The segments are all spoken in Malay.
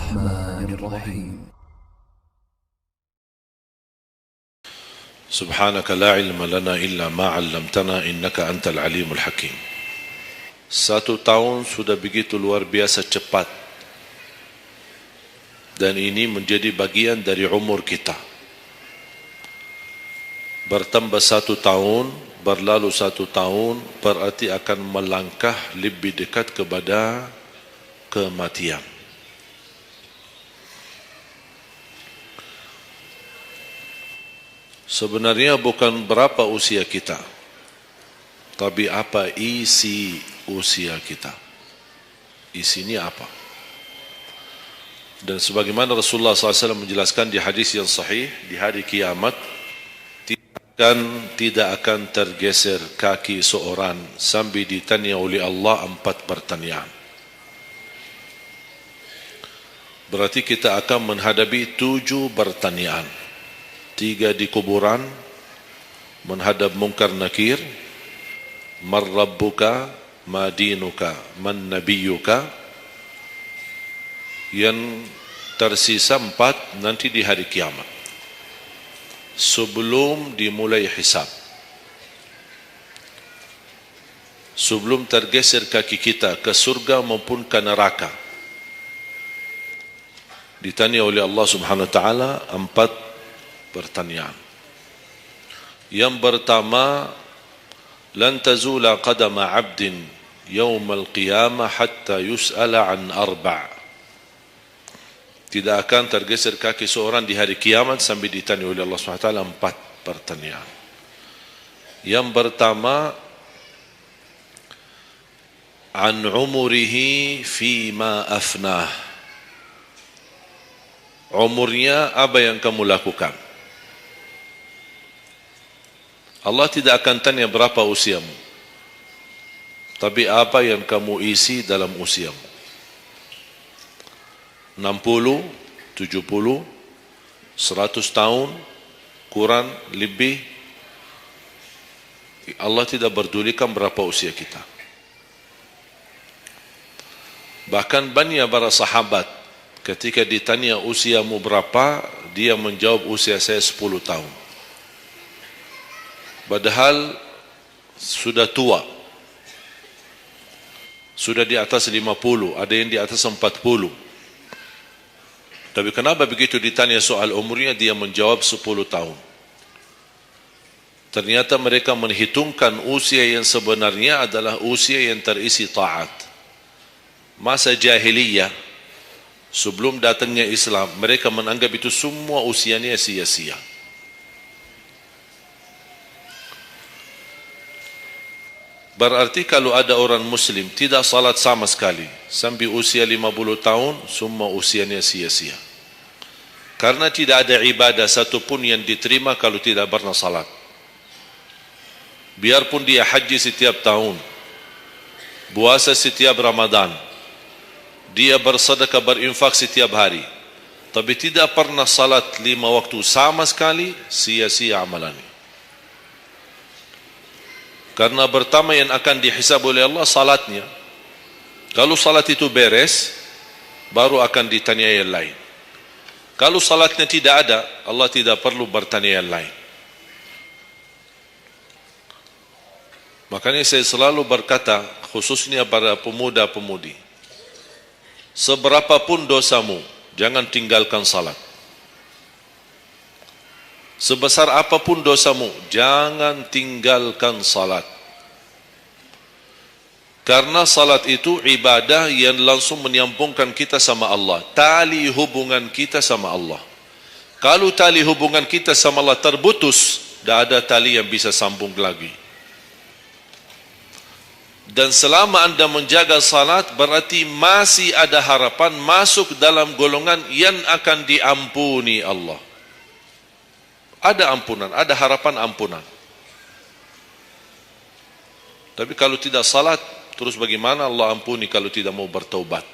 الرحمن الرحيم. سبحانك لا علم لنا إلا ما علمتنا إنك أنت العليم الحكيم. 1 tahun sudah begitu luar biasa cepat, dan ini menjadi bagian dari umur kita. Bertambah 1 tahun, berlalu 1 tahun, berarti akan melangkah lebih dekat kepada kematian. Sebenarnya bukan berapa usia kita, tapi apa isi usia kita. Isinya apa? Dan sebagaimana Rasulullah SAW menjelaskan di hadis yang sahih, di hari kiamat tidak akan tergeser kaki seorang sambil ditanya oleh Allah 4 pertanyaan. Berarti kita akan menghadapi 7 pertanyaan. 3 di kuburan, menghadap munkar nakir, man rabbuka, ma dinuka, man nabiyuka. Yang tersisa 4 nanti di hari kiamat, sebelum dimulai hisab, sebelum tergeser kaki kita ke surga maupun ke neraka, ditanya oleh Allah Subhanahu wa taala 4 pertanyaan. Yang pertama, lan tazula qadama 'abdin yaumal qiyamah hatta yus'ala an 4. Tidak akan tergeser kaki seorang di hari kiamat sampai ditanya oleh Allah Subhanahu wa taala 4 pertanyaan. Yang pertama, an umurihi fima afnah. Umurnya apa yang kamu lakukan? Allah tidak akan tanya berapa usiamu, tapi apa yang kamu isi dalam usiamu. 60, 70, 100 tahun, kurang, lebih. Allah tidak berdulikan berapa usia kita. Bahkan banyak para sahabat ketika ditanya usiamu berapa, dia menjawab usia saya 10 tahun. Padahal sudah tua, sudah di atas 50, ada yang di atas 40. Tapi kenapa begitu ditanya soal umurnya dia menjawab 10 tahun? Ternyata mereka menghitungkan usia yang sebenarnya adalah usia yang terisi taat. Masa jahiliyah, sebelum datangnya Islam, mereka menganggap itu semua usianya sia-sia. Berarti kalau ada orang muslim tidak salat sama sekali sampai usia 50 tahun, semua usianya sia-sia. Karena tidak ada ibadah satupun yang diterima kalau tidak pernah salat. Biarpun dia haji setiap tahun, puasa setiap Ramadan, dia bersedekah berinfak setiap hari, tapi tidak pernah salat 5 waktu sama sekali, sia-sia amalannya. Karena pertama yang akan dihisab oleh Allah salatnya. Kalau salat itu beres, baru akan ditanya yang lain. Kalau salatnya tidak ada, Allah tidak perlu bertanya yang lain. Makanya saya selalu berkata, khususnya para pemuda-pemudi, seberapapun dosamu, jangan tinggalkan salat. Sebesar apapun dosamu, jangan tinggalkan salat. Karena salat itu ibadah yang langsung menyambungkan kita sama Allah. Tali hubungan kita sama Allah. Kalau tali hubungan kita sama Allah terputus, tidak ada tali yang bisa sambung lagi. Dan selama anda menjaga salat, berarti masih ada harapan masuk dalam golongan yang akan diampuni Allah. Ada ampunan, ada harapan ampunan. Tapi kalau tidak salat, terus bagaimana Allah ampuni kalau tidak mau bertaubat?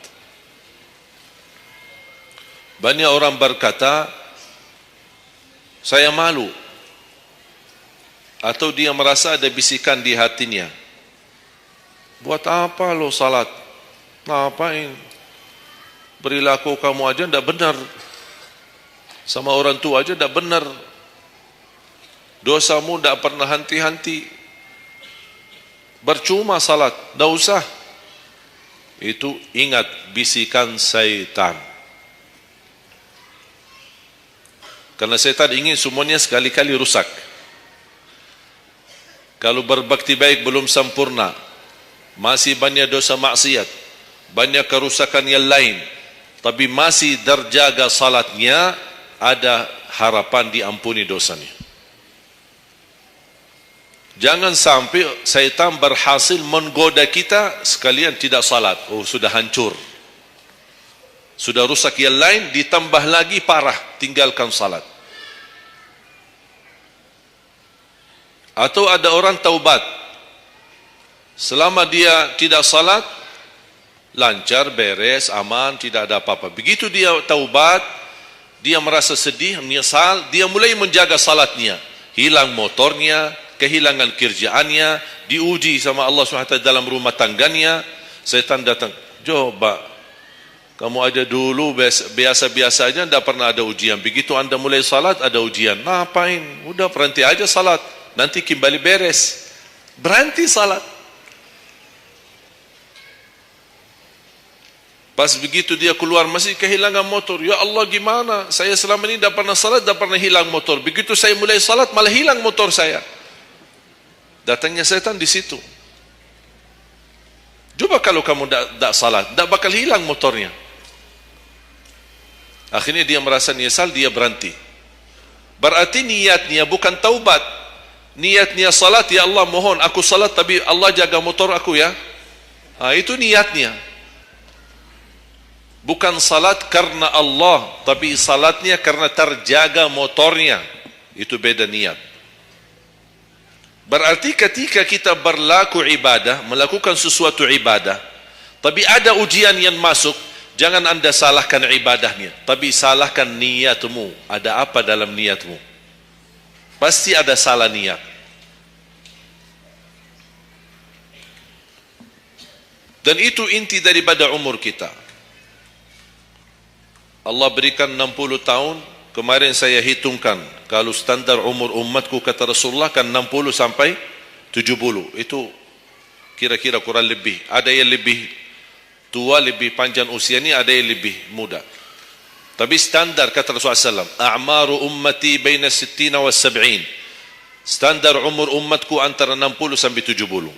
Banyak orang berkata, saya malu. Atau dia merasa ada bisikan di hatinya. Buat apa lo salat? Ngapain? Perilaku kamu aja tidak benar. Sama orang tua aja tidak benar. Dosamu tidak pernah henti-henti. Percuma salat, tidak usah. Itu ingat bisikan syaitan. Karena syaitan ingin semuanya sekali-kali rusak. Kalau berbakti baik belum sempurna, masih banyak dosa maksiat, banyak kerusakan yang lain, tapi masih terjaga salatnya, ada harapan diampuni dosanya. Jangan sampai syaitan berhasil menggoda kita sekalian tidak salat. Oh, sudah hancur. Sudah rusak yang lain, ditambah lagi parah, tinggalkan salat. Atau ada orang taubat. Selama dia tidak salat, lancar, beres, aman, tidak ada apa-apa. Begitu dia taubat, dia merasa sedih, menyesal, dia mulai menjaga salatnya. Hilang motornya, kehilangan kerjaannya, diuji sama Allah SWT dalam rumah tangganya. Setan datang, coba kamu aja dulu biasa-biasa aja, tidak pernah ada ujian. Begitu anda mulai salat, ada ujian. Ngapain? Udah berhenti aja salat, nanti kembali beres. Berhenti salat. Pas begitu dia keluar masih kehilangan motor. Ya Allah, gimana? Saya selama ini tidak pernah salat, tidak pernah hilang motor. Begitu saya mulai salat, malah hilang motor saya. Datangnya setan di situ. Coba kalau kamu tidak salat, tidak bakal hilang motornya. Akhirnya dia merasa nyesal, dia berhenti. Berarti niatnya bukan taubat. Niatnya salat, ya Allah mohon aku salat tapi Allah jaga motor aku ya. Itu niatnya. Bukan salat karena Allah, tapi salatnya karena terjaga motornya. Itu beda niat. Berarti ketika kita berlaku ibadah, melakukan sesuatu ibadah, tapi ada ujian yang masuk, jangan anda salahkan ibadahnya, tapi salahkan niatmu. Ada apa dalam niatmu? Pasti ada salah niat. Dan itu inti daripada umur kita. Allah berikan 60 tahun. Kemarin saya hitungkan, kalau standar umur umatku kata Rasulullah kan 60 sampai 70. Itu kira-kira kurang lebih. Ada yang lebih tua, lebih panjang usianya, ada yang lebih muda. Tapi standar kata Rasulullah SAW, a'maru ummati baina 60 wa 70. Standar umur umatku antara 60 sampai 70.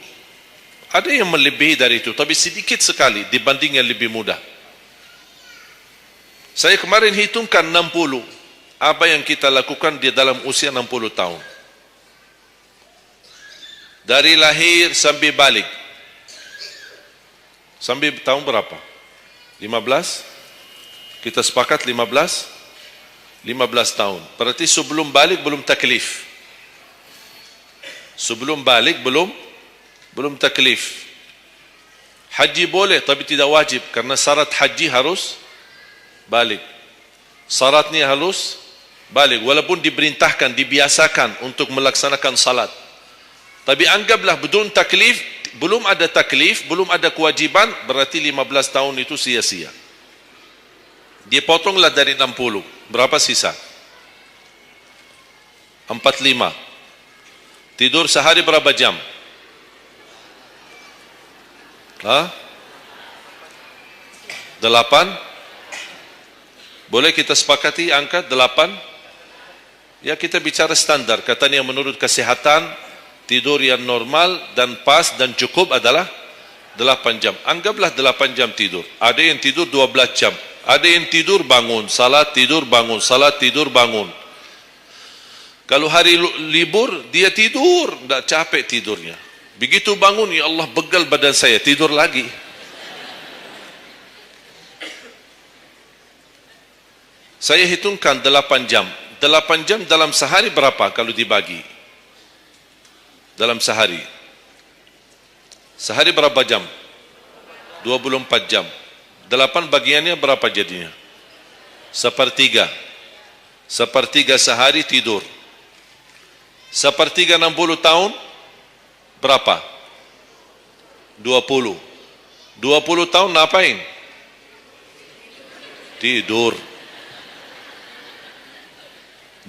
Ada yang melebihi dari itu, tapi sedikit sekali dibanding yang lebih muda. Saya kemarin hitungkan 60. Apa yang kita lakukan di dalam usia 60 tahun? Dari lahir sampai balik. Sampai tahun berapa? 15? Kita sepakat 15? 15 tahun. Berarti sebelum balik belum taklif. Sebelum balik belum taklif. Haji boleh tapi tidak wajib, karena syarat haji harus balik. Syaratnya harus balik, walaupun diperintahkan, dibiasakan untuk melaksanakan salat. Tapi anggaplah bedun taklif, belum ada taklif, belum ada kewajiban, berarti 15 tahun itu sia-sia. Dia potonglah dari 60. Berapa sisa? 45. Tidur sehari berapa jam? Hah? 8? Boleh kita sepakati angka 8? Ya, kita bicara standar. Katanya menurut kesehatan, tidur yang normal dan pas dan cukup adalah 8 jam. Anggaplah 8 jam tidur. Ada yang tidur 12 jam. Ada yang tidur bangun, salat tidur bangun, salat tidur bangun. Kalau hari libur, dia tidur, tidak capek tidurnya. Begitu bangun, ya Allah begal badan saya, tidur lagi. Saya hitungkan 8 jam. 8 jam dalam sehari berapa kalau dibagi? Dalam sehari. Sehari berapa jam? 24 jam. 8 bagiannya berapa jadinya? Sepertiga. Sepertiga sehari tidur. Sepertiga 60 tahun berapa? 20. 20 tahun ngapain? tidur.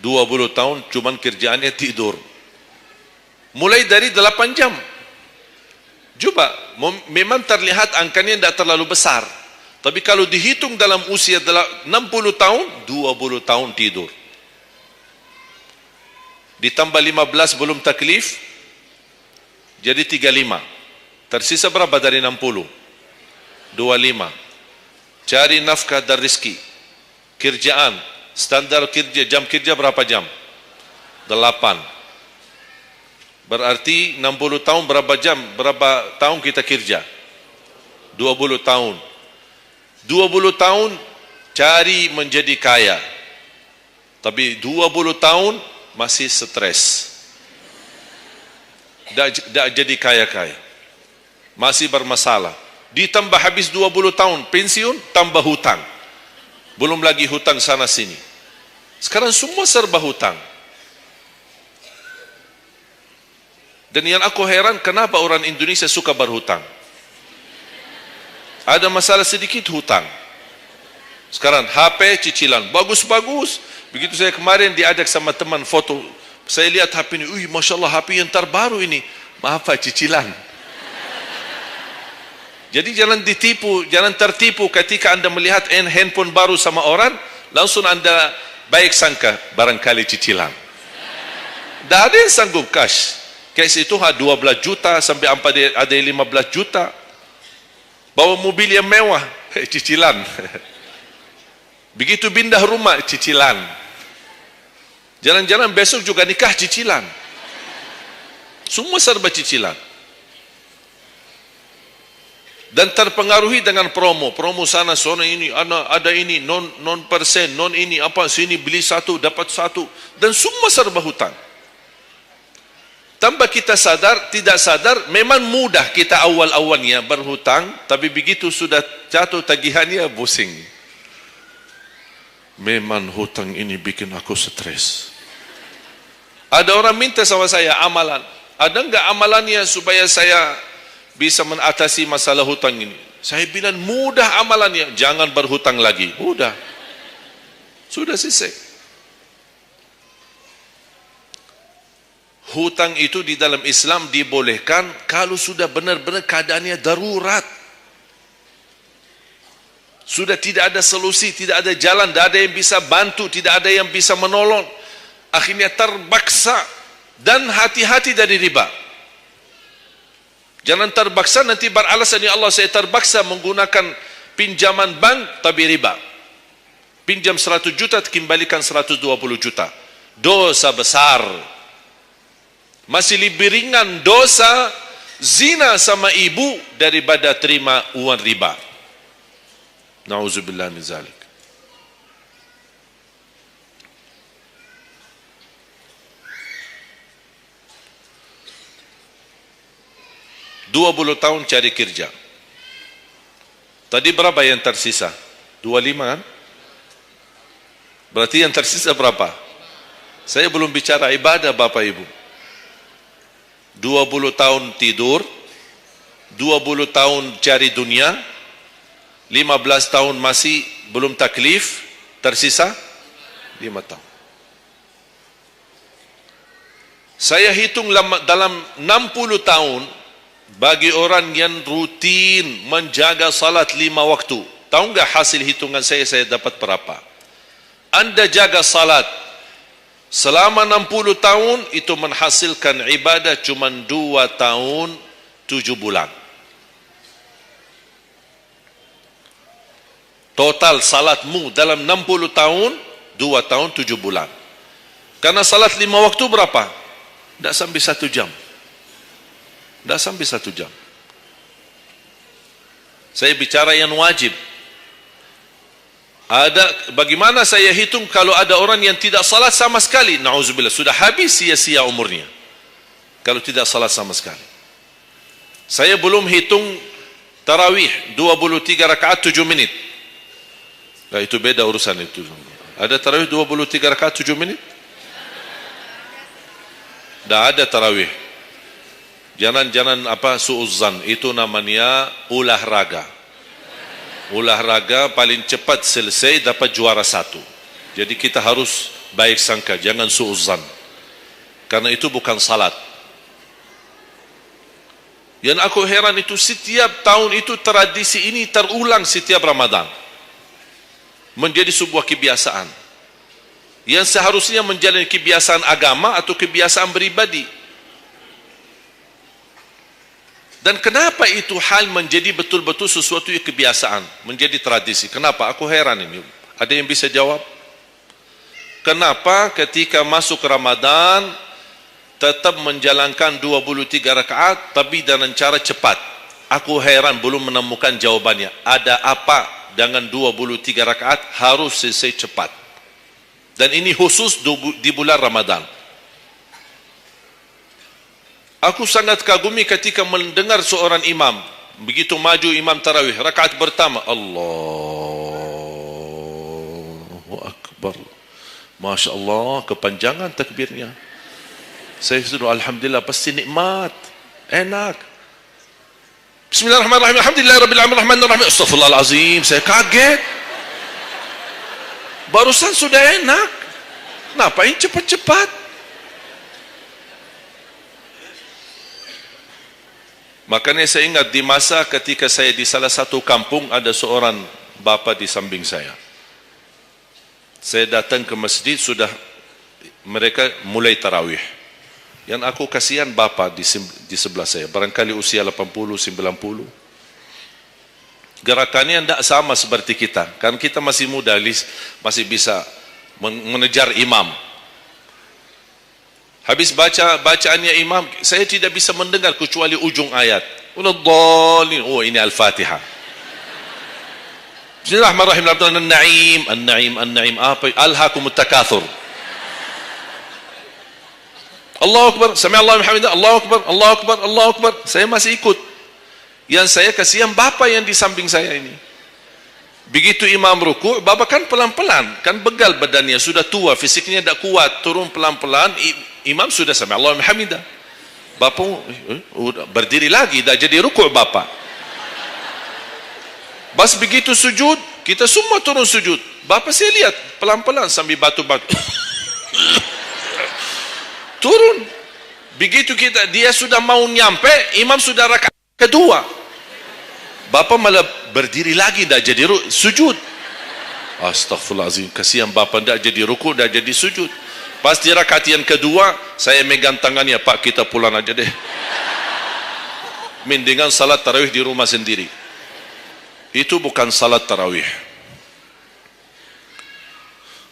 20 tahun cuman kerjaannya tidur. Mulai dari 8 jam. Coba, memang terlihat angkanya tidak terlalu besar. Tapi kalau dihitung dalam usia 60 tahun, 20 tahun tidur. Ditambah 15 belum taklif, jadi 35. Tersisa berapa dari 60? 25. Cari nafkah dan rezeki. Kerjaan, standar kerja, jam kerja berapa jam? 8. Berarti 60 tahun berapa jam? Berapa tahun kita kerja? 20 tahun. 20 tahun cari menjadi kaya. Tapi 20 tahun masih stres. Tak jadi kaya-kaya. Masih bermasalah. Ditambah habis 20 tahun pensiun, tambah hutang. Belum lagi hutang sana sini. Sekarang semua serba hutang. Dan yang aku heran, kenapa orang Indonesia suka berhutang? Ada masalah sedikit hutang. Sekarang HP cicilan bagus-bagus. Begitu saya kemarin diajak sama teman foto, saya lihat HP ini, Masya Allah HP yang terbaru ini. Maaf Pak, cicilan. Jadi jangan ditipu, jangan tertipu ketika anda melihat handphone baru sama orang, langsung anda baik sangka barangkali cicilan. Tak ada yang sanggup cash. Cash itu 12 juta sampai ada 15 juta. Bawa mobil yang mewah, cicilan. Begitu pindah rumah, cicilan. Jalan-jalan besok juga nikah, cicilan. Semua serba cicilan. Dan terpengaruhi dengan promo sana ini, ada ini non persen, non ini apa, sini beli satu dapat satu, dan semua serba hutang. Tanpa kita sadar, tidak sadar, memang mudah kita awal-awalnya berhutang, tapi begitu sudah jatuh tagihannya, pusing. Memang hutang ini bikin aku stres. Ada orang minta sama saya amalan. Ada enggak amalannya supaya saya bisa mengatasi masalah hutang ini? Saya bilang mudah amalannya, jangan berhutang lagi. Udah. Sudah selesai. Hutang itu di dalam Islam dibolehkan kalau sudah benar-benar keadaannya darurat. Sudah tidak ada solusi, tidak ada jalan, tidak ada yang bisa bantu, tidak ada yang bisa menolong. Akhirnya terpaksa, dan hati-hati dari riba. Jangan terpaksa nanti beralasan, ya Allah saya terpaksa menggunakan pinjaman bank tapi riba. Pinjam 100 juta kembalikan 120 juta. Dosa besar. Masih lebih ringan dosa zina sama ibu daripada terima uang riba. Nauzubillah min zalik. Dua 20 tahun cari kerja. Tadi berapa yang tersisa? 25 kan? Berarti yang tersisa berapa? Saya belum bicara ibadah Bapak Ibu. 20 tahun tidur, 20 tahun cari dunia, 15 tahun masih belum taklif, tersisa 5 tahun. Saya hitung dalam 60 tahun, bagi orang yang rutin menjaga salat 5 waktu, tahu enggak hasil hitungan saya dapat berapa? Anda jaga salat selama 60 tahun, itu menghasilkan ibadah cuma 2 tahun 7 bulan. Total salatmu dalam 60 tahun 2 tahun 7 bulan. Karena salat 5 waktu berapa? Tidak sampai 1 jam. Tidak sampai 1 jam. Saya bicara yang wajib. Ada, bagaimana saya hitung kalau ada orang yang tidak salat sama sekali? Na'udzubillah, sudah habis sia-sia umurnya kalau tidak salat sama sekali. Saya belum hitung tarawih 23 rakaat 7 menit. Nah, itu beda urusan itu. Ada tarawih 23 rakaat 7 menit? Tidak ada tarawih. Jangan apa suuzzan, itu namanya ulah raga. olahraga paling cepat selesai dapat juara 1. Jadi kita harus baik sangka, jangan suuzan, karena itu bukan salat. Yang aku heran itu setiap tahun itu tradisi ini terulang setiap Ramadan, menjadi sebuah kebiasaan yang seharusnya menjalani kebiasaan agama atau kebiasaan beribadi. Dan kenapa itu hal menjadi betul-betul sesuatu yang kebiasaan, menjadi tradisi? Kenapa? Aku heran ini. Ada yang bisa jawab? Kenapa ketika masuk Ramadan tetap menjalankan 23 rakaat tapi dengan cara cepat? Aku heran belum menemukan jawabannya. Ada apa dengan 23 rakaat harus selesai cepat? Dan ini khusus di bulan Ramadan. Aku sangat kagumi ketika mendengar seorang imam begitu maju imam tarawih rakaat pertama, Allahu Akbar, Masya Allah, kepanjangan takbirnya. Saya sudah alhamdulillah, pasti nikmat, enak. Bismillahirrahmanirrahim, alhamdulillahirabbil alamin, arrahmanirrahim. Astaghfirullahalazim, saya kaget. Barusan sudah enak, ngapain cepat-cepat? Makanya saya ingat di masa ketika saya di salah satu kampung, ada seorang bapa di samping saya. Saya datang ke masjid, sudah mereka mulai tarawih. Yang aku kasihan bapa di sebelah saya, barangkali usia 80, 90. Gerakannya tidak sama seperti kita. Kan kita masih muda, masih bisa mengejar imam. Habis bacaannya imam, saya tidak bisa mendengar kecuali ujung ayat. Waladhdallin. Oh, ini Al-Fatihah. Bismillahirrahmanirrahim. An-Na'im, An-Na'im, An-Na'im. Apa? Alhaakumut takatsur. Allahu Akbar, Sami'allahu liman hamidah, Allahu Akbar, Allahu Akbar, Allahu Akbar. Saya masih ikut. Yang saya kasihan bapa yang di samping saya ini. Begitu imam ruku', bapa kan pelan-pelan, kan begal badannya, sudah tua, fisiknya tidak kuat, turun pelan-pelan. Imam sudah Sami'allahu liman hamidah. Bapa berdiri lagi, dah jadi ruku' bapa. Bas begitu sujud, kita semua turun sujud. Bapa saya lihat pelan-pelan sambil batu-batu. Turun. Begitu dia sudah mau nyampe, imam sudah rakaat kedua. Bapa malah berdiri lagi, dah jadi sujud. Astaghfirullahaladzim, kasihan bapa, dah jadi ruku', dah jadi sujud. Pas di rakaat yang kedua, saya megang tangannya, Pak, kita pulang aja deh. Mendingan salat tarawih di rumah sendiri. Itu bukan salat tarawih.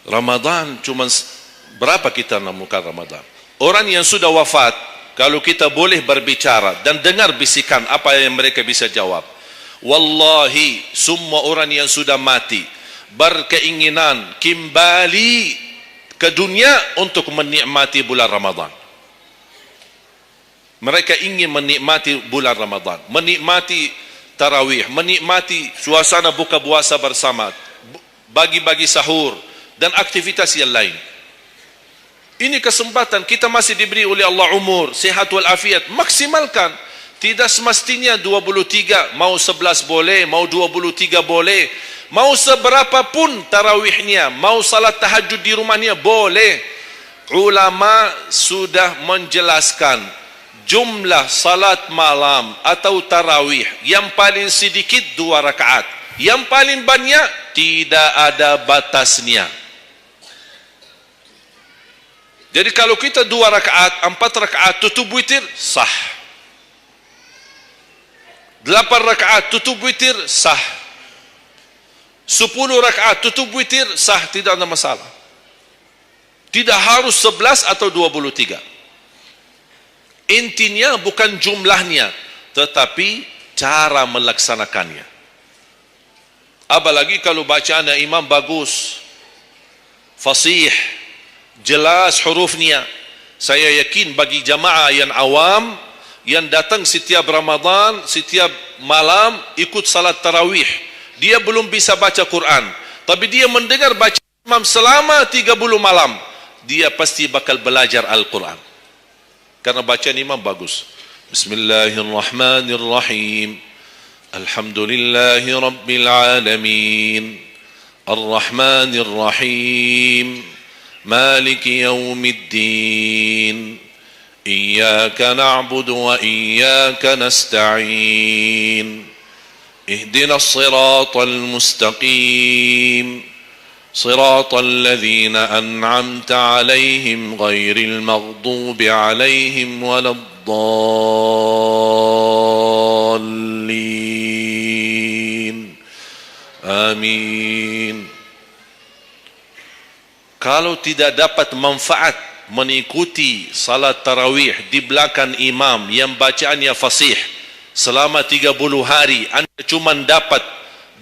Ramadan cuma berapa kita menemukan Ramadan? Orang yang sudah wafat, kalau kita boleh berbicara dan dengar bisikan, apa yang mereka bisa jawab? Wallahi, semua orang yang sudah mati berkeinginan kembali ke dunia untuk menikmati bulan Ramadan. Mereka ingin menikmati bulan Ramadan, menikmati tarawih, menikmati suasana buka puasa bersama, bagi-bagi sahur dan aktivitas yang lain. Ini kesempatan, kita masih diberi oleh Allah umur, sehat walafiat, maksimalkan. Tidak semestinya 23, mau 11 boleh, mau 23 boleh, mau seberapapun tarawihnya, mau salat tahajud di rumahnya boleh. Ulama sudah menjelaskan jumlah salat malam atau tarawih yang paling sedikit 2 rakaat, yang paling banyak tidak ada batasnya. Jadi kalau kita 2 rakaat, 4 rakaat tutup witir, sah. 8 rakaat tutup witir, sah. 10 rakaat tutup witir, sah, tidak ada masalah. Tidak harus 11 atau 23. Intinya bukan jumlahnya, tetapi cara melaksanakannya. Apalagi kalau bacaan imam bagus, fasih, jelas hurufnya. Saya yakin bagi jamaah yang awam, yang datang setiap Ramadan, setiap malam ikut salat tarawih, dia belum bisa baca Quran, tapi dia mendengar baca imam selama 30 malam, dia pasti bakal belajar Al-Quran karena bacaan imam bagus. Bismillahirrahmanirrahim, Alhamdulillahi Rabbil Alamin, Ar-Rahmanir Rahim, Maliki Yawmiddin, Iyyaka na'budu wa iyyaka nasta'in, Ihdinas siratal mustaqim, Siratal ladzina an'amta 'alaihim ghairil maghdubi 'alaihim waladdallin. Amin. Kalau tidak dapat manfaat mengikuti salat tarawih di belakang imam yang bacaannya fasih selama 30 hari, anda cuma dapat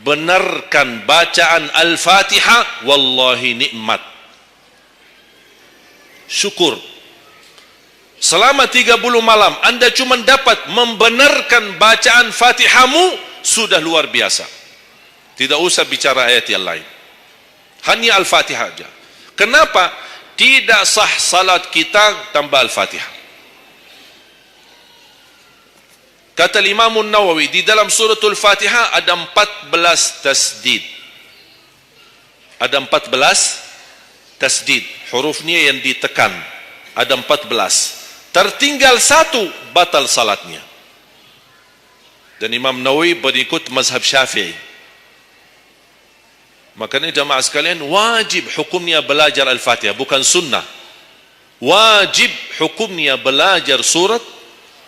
benarkan bacaan Al-Fatihah, wallahi nikmat, syukur. Selama 30 malam anda cuma dapat membenarkan bacaan Fatihahmu, sudah luar biasa. Tidak usah bicara ayat yang lain, hanya Al-Fatihah saja. Kenapa? Tidak sah salat kita tanpa Al-Fatihah. Kata Imam Nawawi, di dalam suratul Fatihah ada 14 tasdid. Ada 14 tasdid, hurufnya yang ditekan. Ada 14. Tertinggal satu, batal salatnya. Dan Imam Nawawi berikut mazhab Syafi'i. Makanya jamaah sekalian, wajib hukumnya belajar Al-Fatihah, bukan sunnah. Wajib hukumnya belajar surat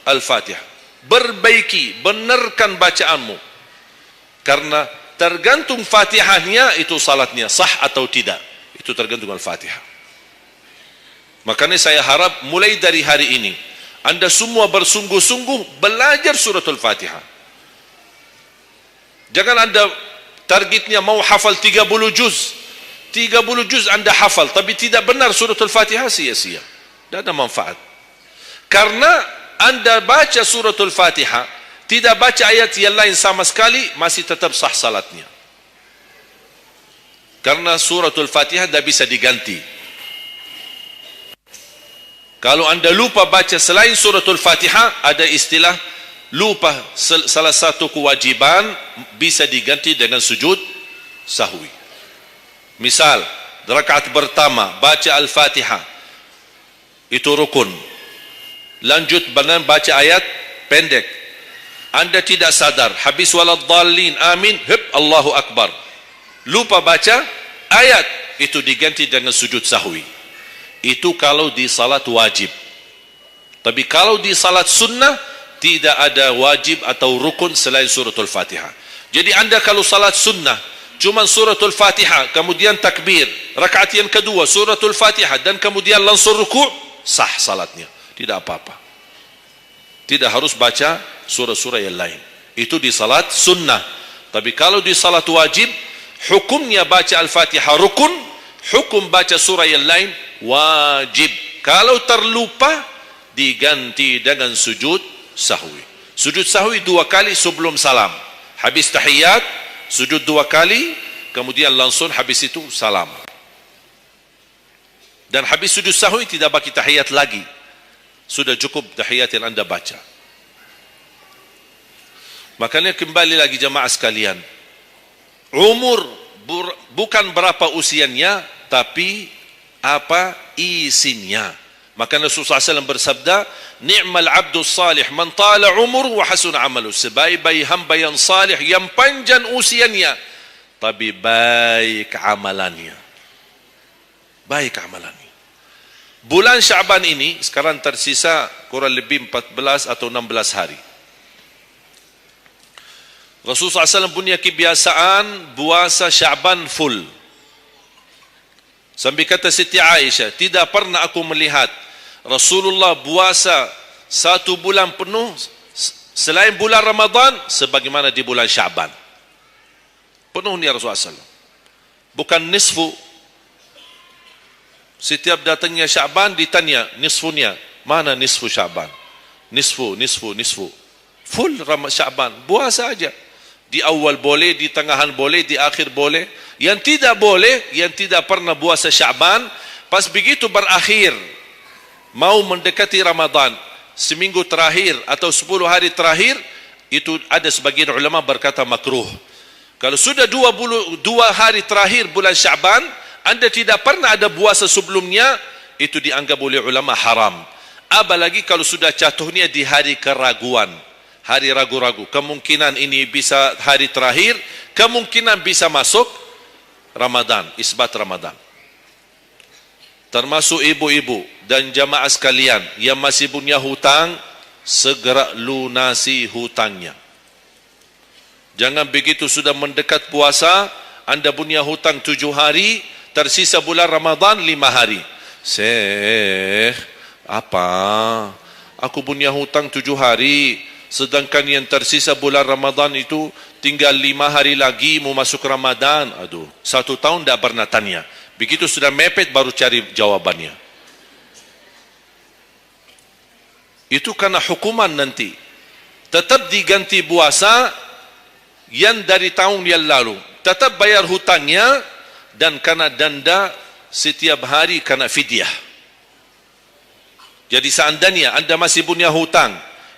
Al-Fatihah. Perbaiki, benarkan bacaanmu, karena tergantung Fatihahnya itu salatnya sah atau tidak, itu tergantung Al-Fatihah. Makanya saya harap mulai dari hari ini anda semua bersungguh-sungguh belajar suratul Fatihah. Jangan anda targetnya mau hafal 30 juz. 30 juz anda hafal tapi tidak benar suratul Fatihah, sia-sia, tidak ada manfaat. Karena anda baca suratul Fatihah, tidak baca ayat yang lain sama sekali, masih tetap sah salatnya. Karena suratul Fatihah tidak bisa diganti. Kalau anda lupa baca selain suratul Fatihah, ada istilah lupa salah satu kewajiban, bisa diganti dengan sujud sahwi. Misal, rakaat pertama baca Al-Fatihah, itu rukun. Lanjut baca ayat pendek, anda tidak sadar, habis waladdallin amin, Allahu Akbar, lupa baca ayat, itu diganti dengan sujud sahwi. Itu kalau di salat wajib. Tapi kalau di salat sunnah, tidak ada wajib atau rukun selain suratul Fatihah. Jadi anda kalau salat sunnah cuma suratul Fatihah, kemudian takbir, rakaat yang kedua suratul Fatihah, dan kemudian langsung ruku', sah salatnya, tidak apa-apa. Tidak harus baca surah-surah yang lain. Itu di salat sunnah. Tapi kalau di salat wajib, hukumnya baca Al-Fatihah rukun, hukum baca surah yang lain wajib. Kalau terlupa, diganti dengan sujud sahwi. Sujud sahwi 2 kali sebelum salam. Habis tahiyat, sujud 2 kali, kemudian langsung habis itu salam. Dan habis sujud sahwi tidak bagi tahiyat lagi. Sudah cukup tahiyat yang anda baca. Makanya kembali lagi jamaah sekalian, umur bukan berapa usianya, tapi apa isinya. Maka Rasulullah SAW bersabda, ni'mal abdu salih man tala umur wa hasun amalu. Sebaik-baik hamba yang salih, yang panjang usianya, tapi baik amalannya. Baik amalannya. Bulan Syaban ini sekarang tersisa kurang lebih 14 atau 16 hari. Rasulullah SAW punya kebiasaan puasa Syaban full. Sampai kata Siti Aisyah, tidak pernah aku melihat Rasulullah puasa 1 bulan penuh selain bulan Ramadan sebagaimana di bulan Syaban. Penuhnya Rasulullah SAW. Bukan nisfu. Setiap datangnya Syaban ditanya nisfunya, mana nisfu Syaban? Nisfu. Full Syaban, puasa saja. Di awal boleh, di tengahan boleh, di akhir boleh. Yang tidak boleh, yang tidak pernah puasa Syaban, pas begitu berakhir, mau mendekati Ramadan, seminggu terakhir atau 10 hari terakhir, itu ada sebagian ulama berkata makruh. Kalau sudah 2 hari terakhir bulan Syaban, anda tidak pernah ada puasa sebelumnya, itu dianggap oleh ulama haram. Apalagi kalau sudah jatuhnya di hari keraguan, hari ragu-ragu. Kemungkinan ini bisa hari terakhir, kemungkinan bisa masuk Ramadan, isbat Ramadan. Termasuk ibu-ibu dan jamaah sekalian yang masih punya hutang, segera lunasi hutangnya. Jangan begitu sudah mendekat puasa, anda punya hutang 7 hari, tersisa bulan Ramadan 5 hari. Syekh, apa? Aku punya hutang 7 hari, sedangkan yang tersisa bulan Ramadan itu tinggal 5 hari lagi mau masuk Ramadan. Aduh, 1 tahun tidak pernah tanya. Begitu sudah mepet baru cari jawabannya. Itu karena hukuman nanti. Tetap diganti puasa yang dari tahun yang lalu, tetap bayar hutangnya, dan kena denda setiap hari kena fidyah. Jadi seandainya anda masih punya hutang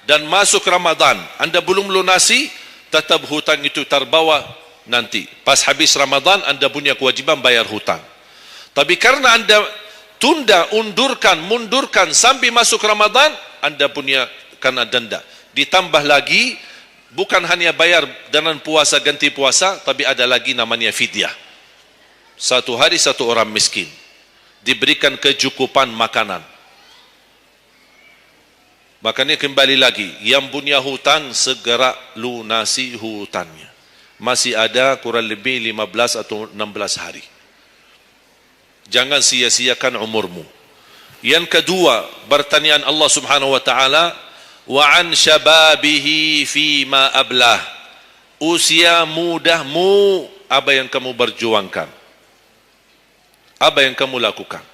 dan masuk Ramadan, anda belum lunasi, tetap hutang itu terbawa nanti. Pas habis Ramadan anda punya kewajiban bayar hutang. Tapi karena anda tunda, mundurkan sampai masuk Ramadan, anda punya kena denda. Ditambah lagi, bukan hanya bayar dengan puasa ganti puasa, tapi ada lagi namanya fidyah. 1 hari 1 orang miskin diberikan kecukupan makanan. Makanya kembali lagi, yang punya hutang segera lunasi hutangnya. Masih ada kurang lebih 15 atau 16 hari. Jangan sia-siakan umurmu. Yang kedua, pertanyaan Allah Subhanahu wa taala, wa an syababihi fima ablah. Usia mudahmu, apa yang kamu berjuangkan? Apa yang kamu lakukan?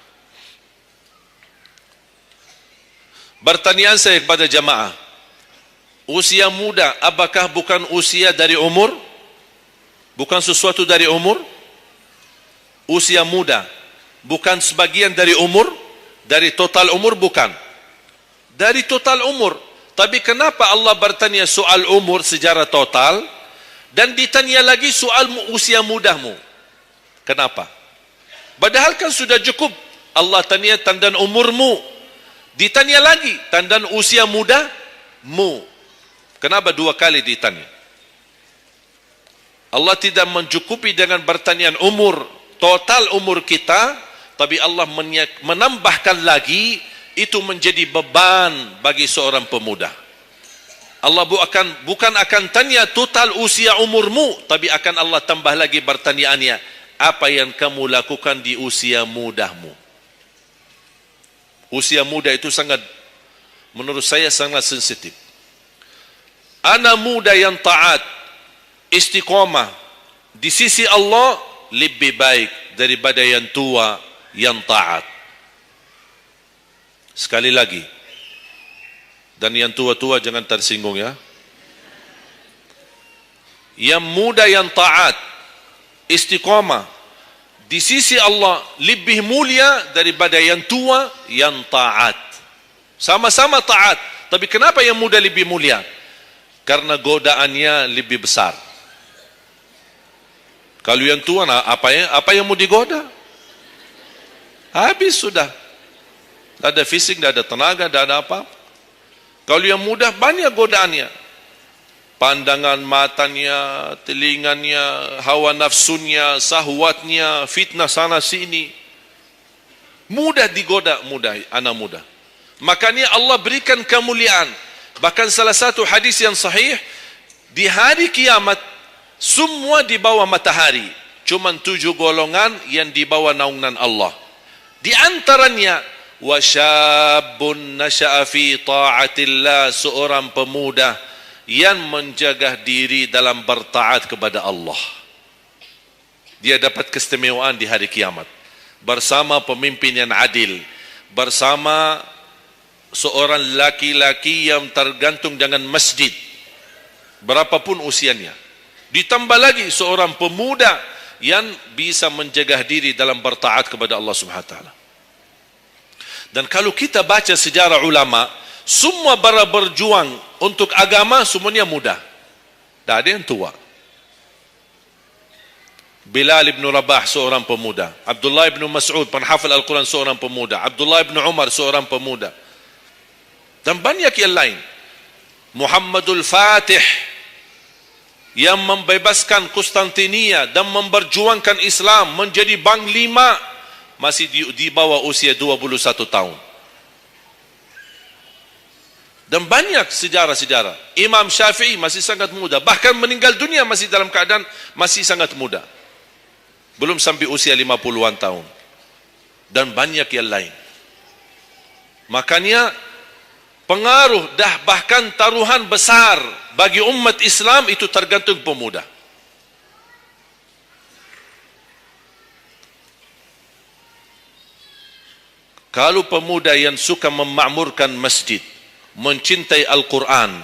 Pertanyaan saya kepada jamaah, usia muda apakah bukan usia dari umur? Bukan sesuatu dari umur? Usia muda bukan sebagian dari umur? Dari total umur? Bukan. Dari total umur. Tapi kenapa Allah bertanya soal umur secara total dan ditanya lagi soal usia mudahmu? Kenapa? Padahal kan sudah cukup Allah tanya tentang umurmu, ditanya lagi tentang usia mudamu. Kenapa 2 kali ditanya? Allah tidak mencukupi dengan pertanyaan umur, total umur kita, tapi Allah menambahkan lagi, itu menjadi beban bagi seorang pemuda. Allah bukan akan tanya total usia umurmu, tapi akan Allah tambah lagi pertanyaannya, apa yang kamu lakukan di usia mudahmu? Usia muda itu sangat, menurut saya sangat sensitif. Anak muda yang taat, istiqomah di sisi Allah lebih baik daripada yang tua yang taat. Sekali lagi, dan yang tua-tua jangan tersinggung ya. Yang muda yang taat, istiqamah di sisi Allah lebih mulia daripada yang tua yang taat. Sama-sama taat, tapi kenapa yang muda lebih mulia? Karena godaannya lebih besar. Kalau yang tua, nah, apa yang mau digoda? Habis sudah. Tidak ada fisik, tidak ada tenaga, tidak ada apa. Kalau yang muda banyak godaannya. Pandangan matanya, telinganya, hawa nafsunya, sahwatnya, fitnah sana sini. Mudah digoda, anak muda. Makanya Allah berikan kemuliaan. Bahkan salah satu hadis yang sahih, di hari kiamat semua di bawah matahari, cuma 7 golongan yang di bawah naungan Allah. Di antaranya wasyabun nasya'a fi ta'atillah, seorang pemuda yang menjaga diri dalam bertaat kepada Allah. Dia dapat keistimewaan di hari kiamat bersama pemimpin yang adil, bersama seorang laki-laki yang tergantung dengan masjid berapapun usianya. Ditambah lagi seorang pemuda yang bisa menjaga diri dalam bertaat kepada Allah Subhanahu wa taala. Dan kalau kita baca sejarah ulama, semua para berjuang untuk agama semuanya muda. Tak ada yang tua. Bilal ibn Rabah seorang pemuda, Abdullah ibn Mas'ud penghafal Al-Quran seorang pemuda, Abdullah ibn Umar seorang pemuda, dan banyak yang lain. Muhammadul Fatih yang membebaskan Konstantinia dan memperjuangkan Islam menjadi panglima, masih di bawah usia 21 tahun. Dan banyak sejarah-sejarah. Imam Syafi'i masih sangat muda, bahkan meninggal dunia masih dalam keadaan masih sangat muda, belum sampai usia 50-an tahun. Dan banyak yang lain. Makanya pengaruh dah bahkan taruhan besar bagi umat Islam itu tergantung pemuda. Kalau pemuda yang suka memakmurkan masjid, mencintai Al-Quran,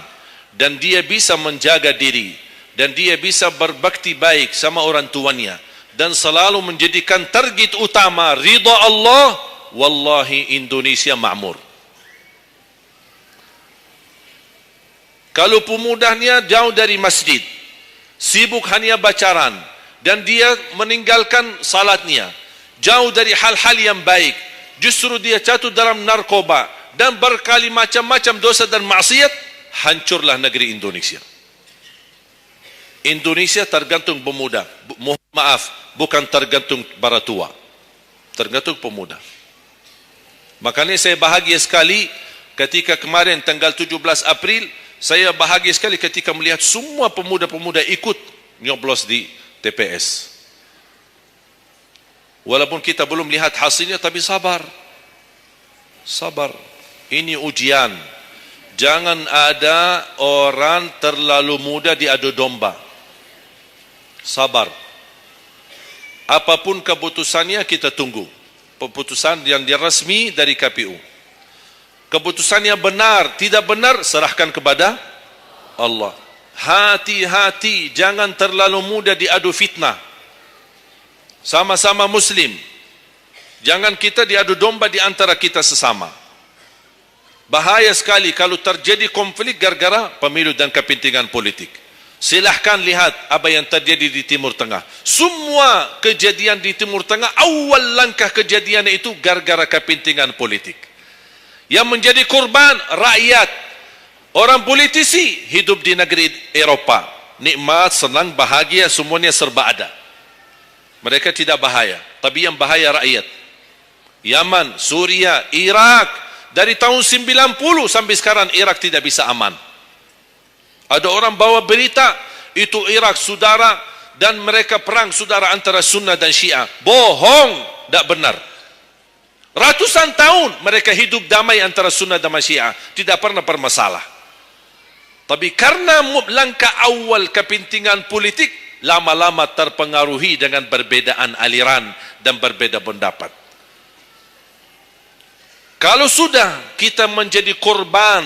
dan dia bisa menjaga diri, dan dia bisa berbakti baik sama orang tuanya, dan selalu menjadikan target utama ridha Allah, wallahi Indonesia makmur. Kalau pemudanya jauh dari masjid, sibuk hanya bacaran, dan dia meninggalkan salatnya, jauh dari hal-hal yang baik, justru dia jatuh dalam narkoba dan berkali macam-macam dosa dan maksiat, hancurlah negeri Indonesia. Indonesia tergantung pemuda. Maaf, bukan tergantung para tua, tergantung pemuda. Makanya saya bahagia sekali ketika kemarin tanggal 17 April, saya bahagia sekali ketika melihat semua pemuda-pemuda ikut nyoblos di TPS. Walaupun kita belum lihat hasilnya, tapi sabar. Sabar. Ini ujian. Jangan ada orang terlalu muda diadu domba. Sabar. Apapun keputusannya kita tunggu. Keputusan yang resmi dari KPU. Keputusannya benar, tidak benar, serahkan kepada Allah. Hati-hati, jangan terlalu muda diadu fitnah. Sama-sama Muslim. Jangan kita diadu domba di antara kita sesama. Bahaya sekali kalau terjadi konflik gara-gara pemilu dan kepentingan politik. Silahkan lihat apa yang terjadi di Timur Tengah. Semua kejadian di Timur Tengah, awal langkah kejadian itu gara-gara kepentingan politik. Yang menjadi korban rakyat. Orang politisi hidup di negeri Eropah, nikmat, senang, bahagia, semuanya serba ada. Mereka tidak bahaya, tapi yang bahaya rakyat. Yaman, Suria, Irak, dari tahun 90 sampai sekarang Irak tidak bisa aman. Ada orang bawa berita itu Irak saudara, dan mereka perang saudara antara Sunnah dan Syiah. Bohong, tidak benar. Ratusan tahun mereka hidup damai antara Sunnah dan Syiah, tidak pernah bermasalah. Tapi karena langkah awal kepentingan politik, lama-lama terpengaruhi dengan perbedaan aliran dan berbeda pendapat. Kalau sudah kita menjadi korban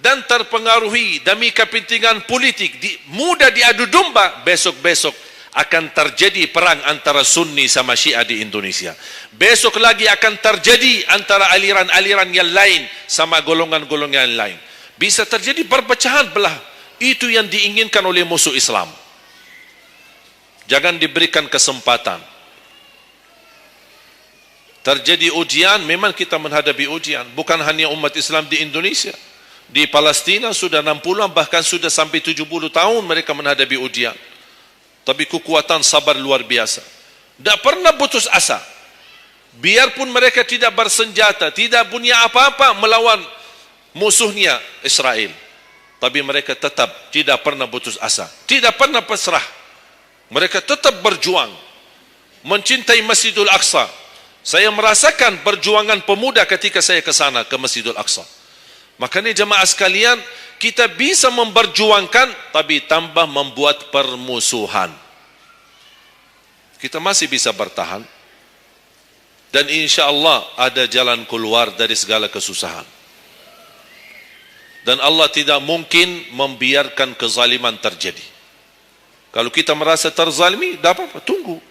dan terpengaruhi demi kepentingan politik, mudah diadu domba, besok-besok akan terjadi perang antara Sunni sama Syiah di Indonesia. Besok lagi akan terjadi antara aliran-aliran yang lain sama golongan-golongan yang lain. Bisa terjadi perpecahan belah. Itu yang diinginkan oleh musuh Islam. Jangan diberikan kesempatan. Terjadi ujian, memang kita menghadapi ujian. Bukan hanya umat Islam di Indonesia. Di Palestina sudah 60, bahkan sudah sampai 70 tahun mereka menghadapi ujian. Tapi kekuatan sabar luar biasa. Tidak pernah putus asa. Biarpun mereka tidak bersenjata, tidak punya apa-apa melawan musuhnya Israel. Tapi mereka tetap tidak pernah putus asa. Tidak pernah pasrah. Mereka tetap berjuang. Mencintai Masjidul Aqsa. Saya merasakan perjuangan pemuda ketika saya ke sana, ke Masjidul Aqsa. Makanya jemaah sekalian, kita bisa memperjuangkan, tapi tambah membuat permusuhan. Kita masih bisa bertahan. Dan insya Allah ada jalan keluar dari segala kesusahan. Dan Allah tidak mungkin membiarkan kezaliman terjadi. Kalau kita merasa terzalimi, tidak apa-apa, tunggu.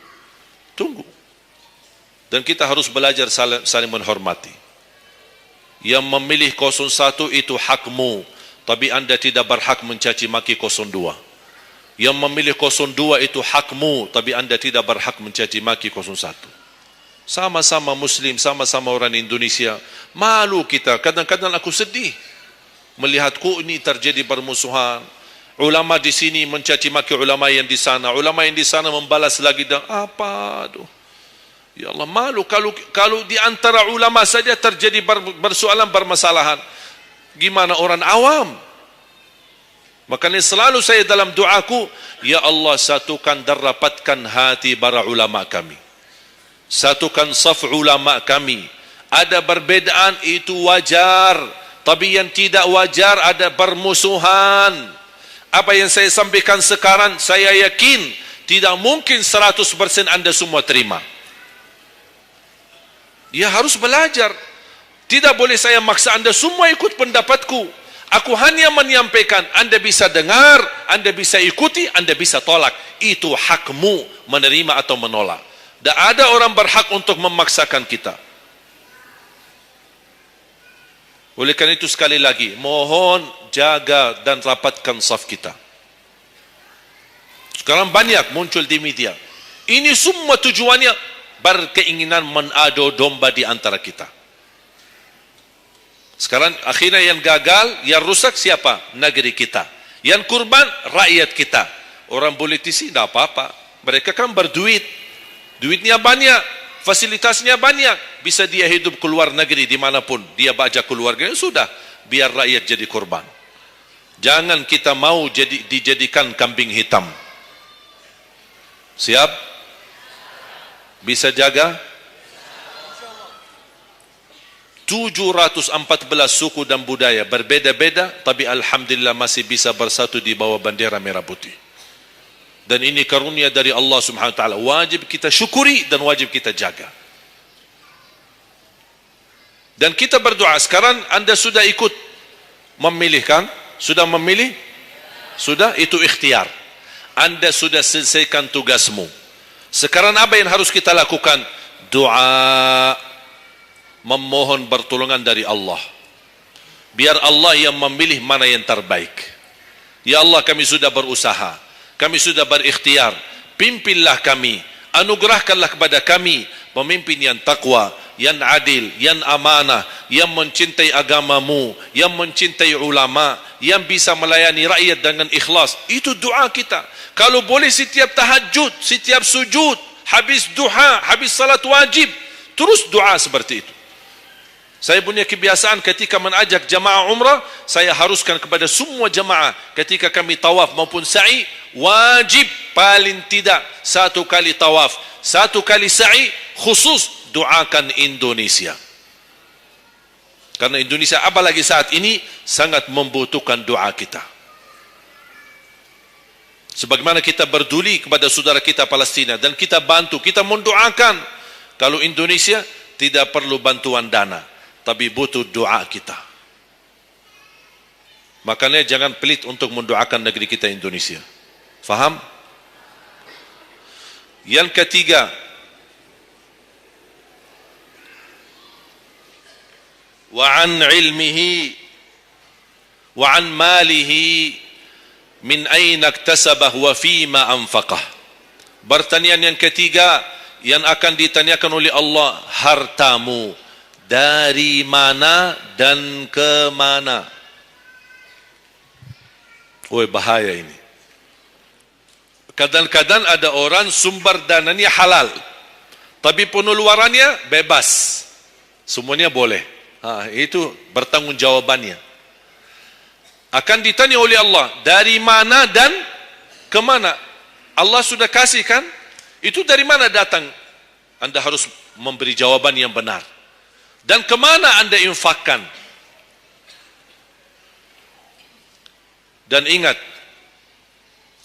Dan kita harus belajar saling menghormati. Yang memilih 01 itu hakmu, tapi anda tidak berhak mencaci maki 02. Yang memilih 02 itu hakmu, tapi anda tidak berhak mencaci maki 01. Sama-sama Muslim, sama-sama orang Indonesia. Malu kita. Kadang-kadang aku sedih melihat ini terjadi permusuhan. Ulama di sini mencaci maki ulama yang di sana. Ulama yang di sana membalas lagi dan apa? Aduh. Ya Allah, malu kalau di antara ulama saja terjadi persoalan permasalahan. Gimana orang awam? Makanya selalu saya dalam doaku, ya Allah, satukan dan rapatkan hati para ulama kami. Satukan saf ulama kami. Ada perbedaan itu wajar, tapi yang tidak wajar ada permusuhan. Apa yang saya sampaikan sekarang, saya yakin tidak mungkin 100% anda semua terima. Dia harus belajar. Tidak boleh saya maksa anda semua ikut pendapatku. Aku hanya menyampaikan, anda bisa dengar, anda bisa ikuti, anda bisa tolak. Itu hakmu menerima atau menolak. Dan ada orang berhak untuk memaksakan kita. Oleh karena itu sekali lagi, mohon jaga dan rapatkan saf kita. Sekarang banyak muncul di media. Ini semua tujuannya berkeinginan menadu domba di antara kita. Sekarang akhirnya yang gagal, yang rusak siapa? Negeri kita. Yang kurban, rakyat kita. Orang politisi tidak apa-apa. Mereka kan berduit. Duitnya banyak, fasilitasnya banyak. Bisa dia hidup keluar negeri dimanapun. Dia baca keluarganya, sudah. Biar rakyat jadi kurban. Jangan kita mau dijadikan kambing hitam. Siap? Bisa jaga? 714 suku dan budaya berbeda-beda, tapi alhamdulillah masih bisa bersatu di bawah bendera merah putih. Dan ini karunia dari Allah Subhanahu wa taala. Wajib kita syukuri dan wajib kita jaga. Dan kita berdoa. Sekarang anda sudah ikut memilih kan? Sudah memilih? Sudah, itu ikhtiar. Anda sudah selesaikan tugasmu. Sekarang apa yang harus kita lakukan? Doa, memohon pertolongan dari Allah. Biar Allah yang memilih mana yang terbaik. Ya Allah, kami sudah berusaha, kami sudah berikhtiar, pimpinlah kami, anugerahkanlah kepada kami pemimpin yang takwa, yang adil, yang amanah, yang mencintai agamamu, yang mencintai ulama, yang bisa melayani rakyat dengan ikhlas. Itu doa kita. Kalau boleh setiap tahajud, setiap sujud, habis duha, habis salat wajib, terus doa seperti itu. Saya punya kebiasaan ketika mengajak jamaah umrah, saya haruskan kepada semua jamaah ketika kami tawaf maupun sa'i, wajib paling tidak 1 kali tawaf, 1 kali sa'i, khusus doakan Indonesia. Karena Indonesia apalagi saat ini sangat membutuhkan doa kita. Sebagaimana kita berduli kepada saudara kita Palestina dan kita bantu, kita mendoakan. Kalau Indonesia tidak perlu bantuan dana, tapi butuh doa kita. Makanya jangan pelit untuk mendoakan negeri kita Indonesia. Faham? Yang ketiga, wa an ilmihi wa an malihi min aina iktasabah wa fima anfaqah. Pertanyaan yang ketiga yang akan ditanyakan oleh Allah, hartamu dari mana dan ke mana? Woi, bahaya ini. Kadang-kadang ada orang sumber dananya halal, tapi pengeluarannya bebas. Semuanya boleh. Itu bertanggungjawabannya. Akan ditanya oleh Allah, dari mana dan ke mana? Allah sudah kasih kan? Itu dari mana datang? Anda harus memberi jawaban yang benar. Dan kemana anda infakkan? Dan ingat,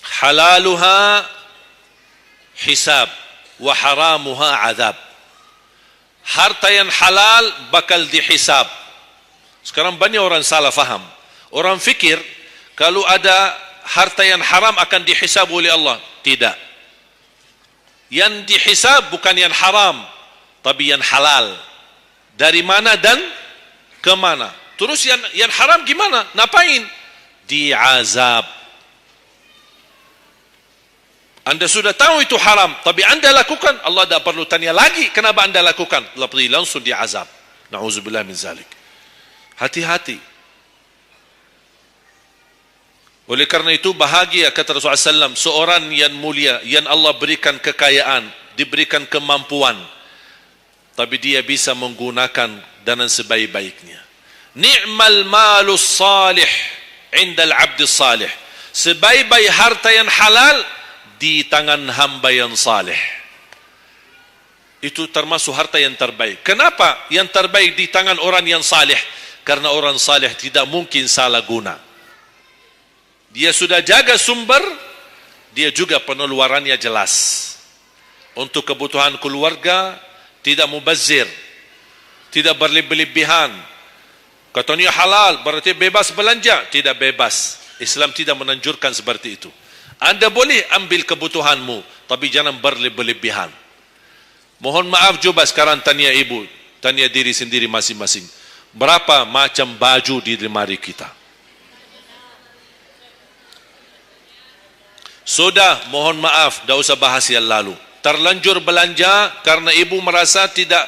halaluha hisab wa haramuha azab. Harta yang halal bakal dihisab. Sekarang banyak orang salah faham. Orang fikir kalau ada harta yang haram akan dihisab oleh Allah. Tidak. Yang dihisab bukan yang haram, tapi yang halal. Dari mana dan ke mana? Terus yang haram gimana? Ngapain? Diazab. Anda sudah tahu itu haram, tapi anda lakukan, Allah tak perlu tanya lagi kenapa anda lakukan. Allah pergi langsung diazab. Na'udzubillah min zalik. Hati-hati. Oleh karena itu bahagia kata Rasulullah SAW, seorang yang mulia, yang Allah berikan kekayaan, diberikan kemampuan, tapi dia bisa menggunakan dengan sebaik-baiknya. Ni'mal malus salih indal abdi salih. Sebaik-baik harta yang halal di tangan hamba yang salih. Itu termasuk harta yang terbaik. Kenapa yang terbaik di tangan orang yang salih? Karena orang salih tidak mungkin salah guna. Dia sudah jaga sumber, dia juga pengeluarannya jelas. Untuk kebutuhan keluarga, tidak mubazir, tidak berlebih-lebihan. Katanya halal, berarti bebas belanja. Tidak bebas. Islam tidak menanjurkan seperti itu. Anda boleh ambil kebutuhanmu, tapi jangan berlebih-lebihan. Mohon maaf, coba sekarang tanya ibu, tanya diri sendiri masing-masing. Berapa macam baju di lemari kita? Sudah, mohon maaf, dah usah bahas yang lalu. Terlanjur belanja karena ibu merasa tidak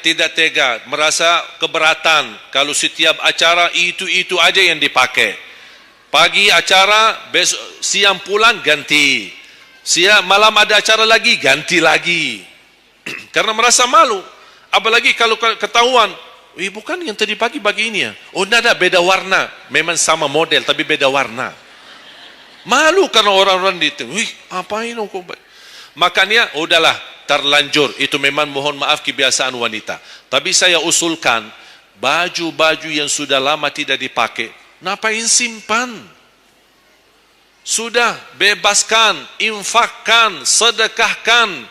tidak tega, merasa keberatan kalau setiap acara itu aja yang dipakai. Pagi acara, besok siang pulang ganti. Siang malam ada acara lagi, ganti lagi. Karena merasa malu. Apalagi kalau ketahuan, bukan yang tadi pagi ini ya. Oh, ada beda warna. Memang sama model tapi beda warna. Malu karena orang-orang itu. Apain kok? Makanya udahlah, terlanjur. Itu memang mohon maaf kebiasaan wanita. Tapi saya usulkan baju-baju yang sudah lama tidak dipakai, ngapain simpan? Sudah, bebaskan, infakkan, sedekahkan.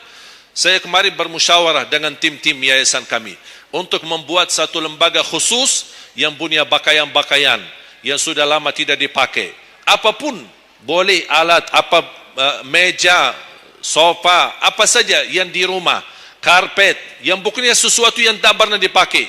Saya kemarin bermusyawarah dengan tim-tim yayasan kami untuk membuat satu lembaga khusus yang punya pakaian-pakaian yang sudah lama tidak dipakai. Apapun boleh, alat apa, meja, sofa, apa saja yang di rumah, karpet, yang bukannya sesuatu yang tak pernah dipakai,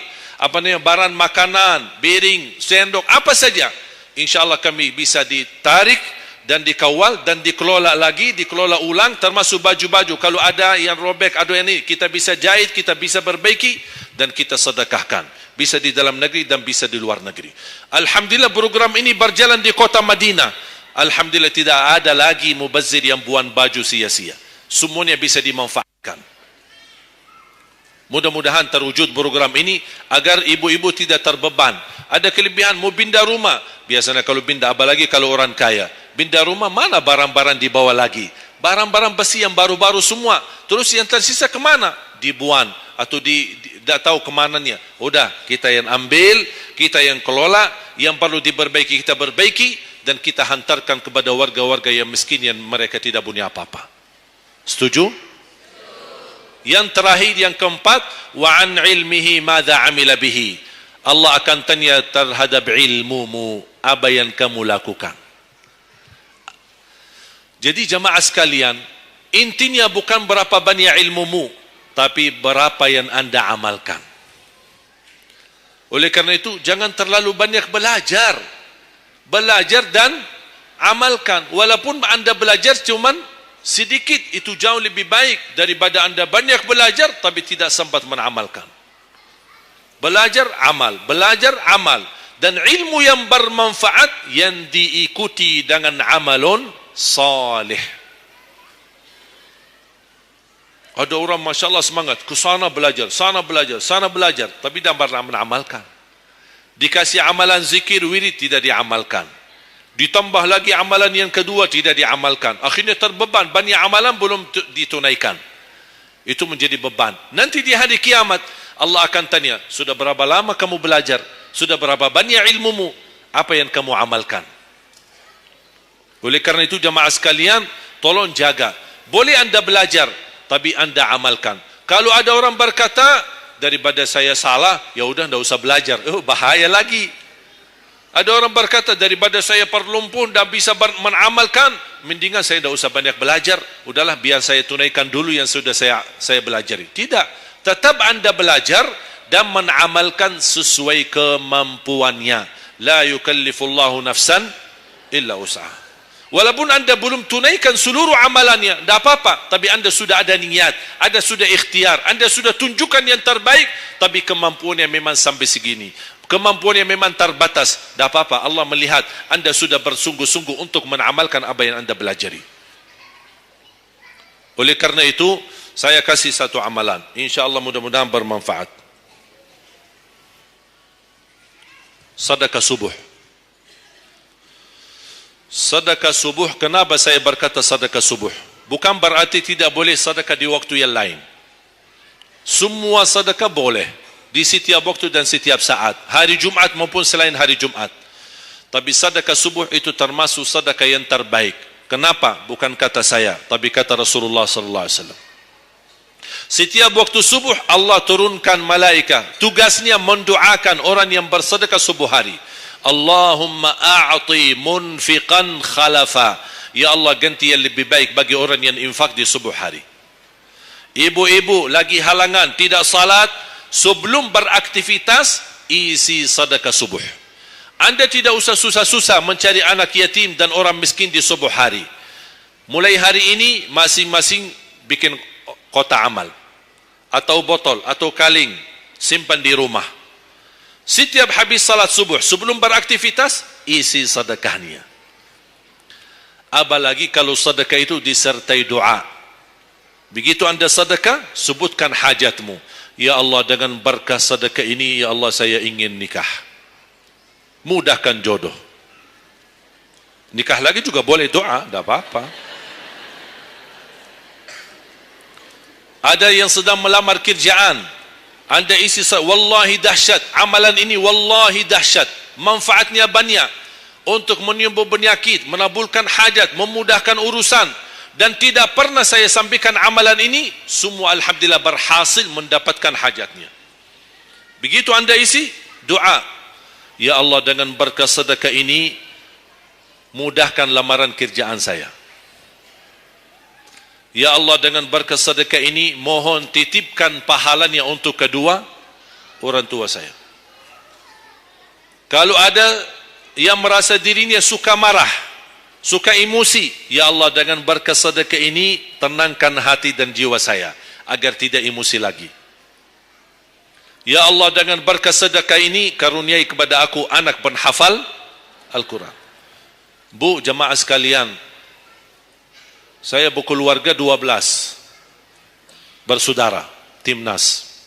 barang makanan, piring, sendok, apa saja, insyaAllah kami bisa ditarik dan dikawal dan dikelola lagi, dikelola ulang, termasuk baju-baju. Kalau ada yang robek, ada yang ini, kita bisa jahit, kita bisa perbaiki dan kita sedekahkan. Bisa di dalam negeri dan bisa di luar negeri. Alhamdulillah program ini berjalan di kota Madinah. Alhamdulillah tidak ada lagi mubazir yang buang baju sia-sia. Semuanya bisa dimanfaatkan. Mudah-mudahan terwujud program ini agar ibu-ibu tidak terbeban. Ada kelebihan, mau pindah rumah. Biasanya kalau pindah, apalagi kalau orang kaya, pindah rumah, mana barang-barang dibawa lagi? Barang-barang besi yang baru-baru semua. Terus yang tersisa kemana? Dibuang atau tidak tahu kemananya. Udah, kita yang ambil, kita yang kelola, yang perlu diperbaiki kita perbaiki, dan kita hantarkan kepada warga-warga yang miskin yang mereka tidak punya apa-apa. Setuju? Yang terakhir, yang keempat, wa an ilmihi madza amila bihi. Allah akan tanya terhadap ilmumu, apa yang kamu lakukan. Jadi jamaah sekalian, intinya bukan berapa banyak ilmumu, tapi berapa yang anda amalkan. Oleh karena itu, jangan terlalu banyak belajar. Belajar dan amalkan. Walaupun anda belajar cuman sedikit, itu jauh lebih baik daripada anda banyak belajar tapi tidak sempat mengamalkan. Belajar, amal. Belajar, amal. Dan ilmu yang bermanfaat yang diikuti dengan amalun salih. Ada orang Masya Allah semangat, ke sana belajar, sana belajar, sana belajar, tapi tidak pernah mengamalkan. Dikasih amalan zikir, wirid, tidak diamalkan. Ditambah lagi amalan yang kedua, tidak diamalkan. Akhirnya terbeban, banyak amalan belum ditunaikan. Itu menjadi beban. Nanti di hari kiamat, Allah akan tanya, sudah berapa lama kamu belajar? Sudah berapa banyak ilmumu? Apa yang kamu amalkan? Oleh karena itu jamaah sekalian, tolong jaga. Boleh anda belajar, tapi anda amalkan. Kalau ada orang berkata, daripada saya salah, ya udah tidak usah belajar. Bahaya lagi. Ada orang berkata, daripada saya perlumpun dan bisa mengamalkan, mendingan saya tidak usah banyak belajar. Udahlah, biar saya tunaikan dulu yang sudah saya belajari. Tidak. Tetap anda belajar dan mengamalkan sesuai kemampuannya. La yukallifullahu nafsan illa usaha. Walaupun anda belum tunaikan seluruh amalannya, tidak apa-apa. Tapi anda sudah ada niat, anda sudah ikhtiar, anda sudah tunjukkan yang terbaik. Tapi kemampuannya memang sampai segini, kemampuannya memang terbatas. Tidak apa-apa, Allah melihat anda sudah bersungguh-sungguh untuk mengamalkan apa yang anda belajari. Oleh karena itu, saya kasih satu amalan. InsyaAllah mudah-mudahan bermanfaat. Sedekah subuh. Sedekah subuh, kenapa saya berkata sedekah subuh? Bukan berarti tidak boleh sedekah di waktu yang lain. Semua sedekah boleh di setiap waktu dan setiap saat, hari Jumat maupun selain hari Jumat. Tapi sedekah subuh itu termasuk sedekah yang terbaik. Kenapa? Bukan kata saya, tapi kata Rasulullah sallallahu alaihi wasallam. Setiap waktu subuh Allah turunkan malaikat, tugasnya mendoakan orang yang bersedekah subuh hari. Allahumma a'ti munfiqan khalafa. Ya Allah, ganti yang lebih baik bagi orang yang infak di subuh hari. Ibu-ibu lagi halangan tidak salat, sebelum beraktivitas isi sedekah subuh. Anda tidak usah susah-susah mencari anak yatim dan orang miskin di subuh hari. Mulai hari ini masing-masing bikin kotak amal atau botol atau kaling, simpan di rumah. Setiap habis salat subuh sebelum beraktivitas isi sedekahnya. Apalagi kalau sedekah itu disertai doa. Begitu anda sedekah, sebutkan hajatmu. Ya Allah, dengan berkah sedekah ini, ya Allah, saya ingin nikah. Mudahkan jodoh. Nikah lagi juga boleh doa, tidak apa-apa. Ada yang sedang melamar kerjaan, anda isi, wallahi dahsyat amalan ini, wallahi dahsyat, manfaatnya banyak untuk menyembuh penyakit, menabulkan hajat, memudahkan urusan. Dan tidak pernah saya sampaikan amalan ini, semua alhamdulillah berhasil mendapatkan hajatnya. Begitu anda isi, doa, ya Allah, dengan berkah sedekah ini mudahkan lamaran kerjaan saya. Ya Allah, dengan berkah sedekah ini mohon titipkan pahalanya untuk kedua orang tua saya. Kalau ada yang merasa dirinya suka marah, suka emosi, ya Allah, dengan berkah sedekah ini tenangkan hati dan jiwa saya agar tidak emosi lagi. Ya Allah, dengan berkah sedekah ini karuniai kepada aku anak penghafal Al-Quran. Bu, jemaah sekalian, saya berkeluarga 12 bersaudara, timnas.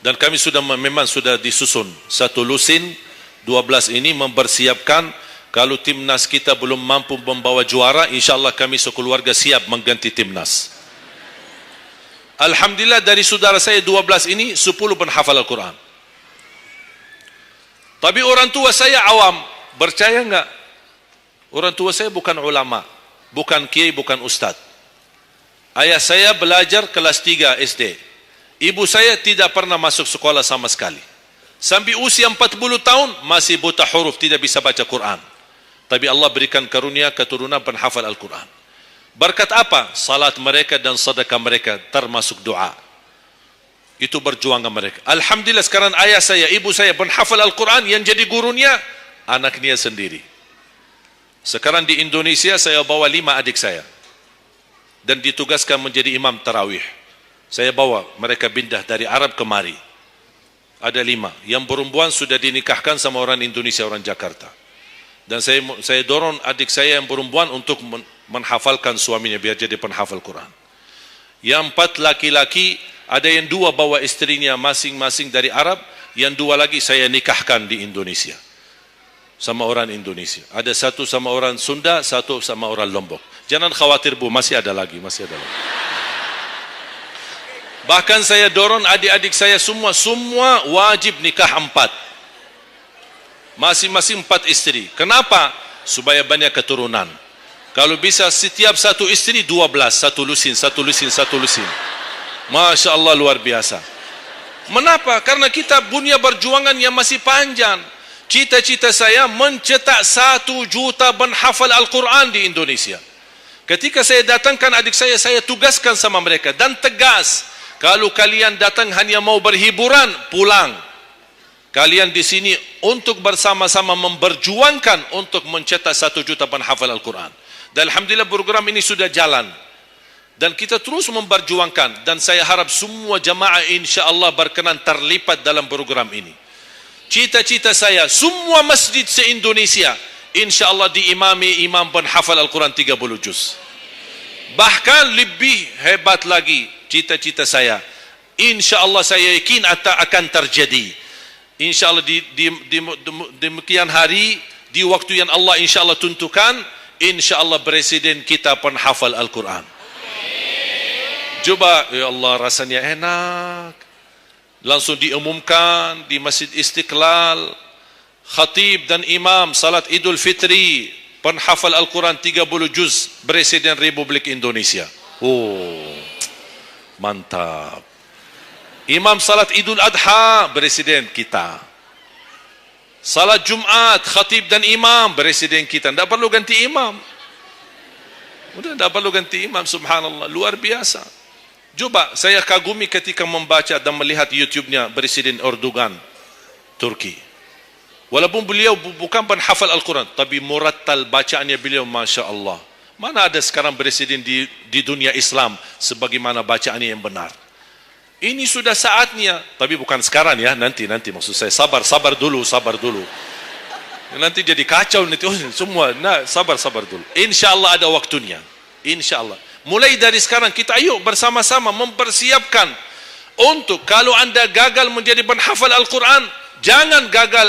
Dan kami memang sudah disusun satu lusin 12 ini mempersiapkan kalau timnas kita belum mampu membawa juara, insyaallah kami sekeluarga siap mengganti timnas. Alhamdulillah dari saudara saya 12 ini 10 penghafal Al-Quran. Tapi orang tua saya awam, percaya enggak? Orang tua saya bukan ulama, bukan kiai, bukan ustaz. Ayah saya belajar kelas 3 SD. Ibu saya tidak pernah masuk sekolah sama sekali. Sampai usia 40 tahun masih buta huruf, tidak bisa baca Quran. Tapi Allah berikan karunia keturunan penghafal Al-Quran. Berkat apa? Salat mereka dan sedekah mereka, termasuk doa. Itu perjuangan mereka. Alhamdulillah sekarang ayah saya, ibu saya penghafal Al-Quran, yang jadi gurunya anaknya sendiri. Sekarang di Indonesia saya bawa 5 adik saya dan ditugaskan menjadi imam tarawih. Saya bawa mereka pindah dari Arab kemari. Ada 5. Yang perempuan sudah dinikahkan sama orang Indonesia, orang Jakarta. Dan saya dorong adik saya yang perempuan untuk menghafalkan suaminya biar jadi penghafal Quran. Yang 4 laki-laki, ada yang 2 bawa istrinya masing-masing dari Arab, yang 2 lagi saya nikahkan di Indonesia sama orang Indonesia. Ada 1 sama orang Sunda, 1 sama orang Lombok. Jangan khawatir Bu, masih ada lagi. Bahkan saya dorong adik-adik saya semua wajib nikah 4. Masing-masing 4 istri. Kenapa? Supaya banyak keturunan. Kalau bisa setiap satu istri 12, satu lusin. Masya Allah, luar biasa. Mengapa? Karena kita punya perjuangan yang masih panjang. Cita-cita saya mencetak 1 juta penghafal Al-Quran di Indonesia. Ketika saya datangkan adik saya tugaskan sama mereka dan tegas. Kalau kalian datang hanya mau berhiburan, pulang. Kalian di sini untuk bersama-sama memperjuangkan untuk mencetak 1 juta penghafal Al-Quran. Dan alhamdulillah program ini sudah jalan. Dan kita terus memperjuangkan. Dan saya harap semua jamaah insya-Allah berkenan terlibat dalam program ini. Cita-cita saya, semua masjid se-Indonesia insya-Allah diimami imam penghafal Al-Quran 30 juz. Bahkan lebih hebat lagi cita-cita saya, insya-Allah saya yakin akan terjadi. InsyaAllah di demikian hari, di waktu yang Allah insyaAllah tentukan, insyaAllah presiden kita penghafal Al-Quran. Coba, ya Allah rasanya enak. Langsung diumumkan di Masjid Istiqlal, khatib dan imam salat Idul Fitri, penghafal Al-Quran 30 juz, Presiden Republik Indonesia. Oh, mantap. Imam salat Idul Adha, Presiden kita. Salat Jumat, khatib dan imam, Presiden kita. Tidak perlu ganti imam. Sudah tidak perlu ganti imam, subhanallah. Luar biasa. Coba, saya kagumi ketika membaca dan melihat YouTube-nya Presiden Erdogan, Turki. Walaupun beliau bukan penghafal Al-Quran, tapi murattal bacaannya beliau, Masya Allah. Mana ada sekarang presiden di dunia Islam sebagaimana bacaannya yang benar. Ini sudah saatnya, tapi bukan sekarang ya, nanti maksud saya sabar dulu. Nanti jadi kacau nanti semua. Nah, sabar dulu. Insyaallah ada waktunya. Insyaallah. Mulai dari sekarang kita ayo bersama-sama mempersiapkan untuk kalau anda gagal menjadi penghafal Al-Quran, jangan gagal